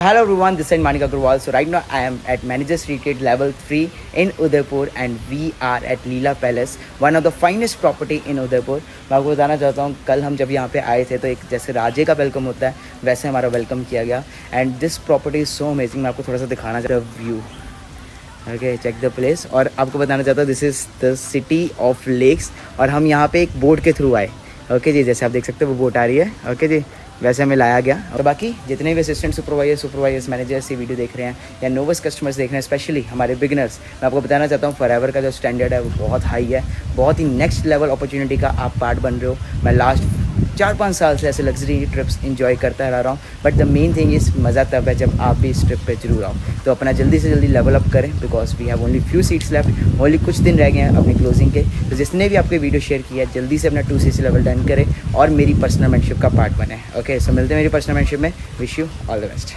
Hello everyone, this is Manik Agarwal. So right now I am at Managers Retreat Level 3 in Udaipur and we are at Leela Palace, one of the finest property in Udaipur. मैं आपको बताना चाहता हूँ कल हम जब यहाँ पे आए थे तो एक जैसे राजे का वेलकम होता है वैसे हमारा वेलकम किया गया and this property is so amazing. मैं आपको थोड़ा सा दिखाना चाहता हूँ view. Okay, check the place. और आपको बताना चाहता हूँ this is the city of lakes और हम यहाँ पे एक बोट के थ्रू आए. ओके जी, जैसे आप देख सकते हो वो बोट आ रही है. ओके जी, वैसे हमें लाया गया. और बाकी जितने भी असिस्टेंट सुपरवाइजर्स मैनेजर्स ये वीडियो देख रहे हैं या नोवस कस्टमर्स देख रहे हैं, स्पेशली हमारे बिगिनर्स, मैं आपको बताना चाहता हूँ फॉरएवर का जो स्टैंडर्ड है वो बहुत हाई है. बहुत ही नेक्स्ट लेवल अपॉर्चुनिटी का आप पार्ट बन रहे हो. मैं लास्ट 4-5 साल से ऐसे लग्जरी ट्रिप्स इंजॉय करता रह रहा हूँ. But the main thing is मज़ा तब है जब आप भी इस ट्रिप पे जरूर आओ. तो अपना जल्दी से जल्दी लेवल अप करें because we have only few seats left. Only कुछ दिन रह गए हैं अपनी क्लोजिंग के. तो जिसने भी आपको वीडियो शेयर किया जल्दी से अपना 2cc लेवल डन करें और मेरी पर्सनल मेंटरशिप का पार्ट बने. ओके, सो मिलते हैं मेरी पर्सनल मेंटरशिप में. Wish you all the best.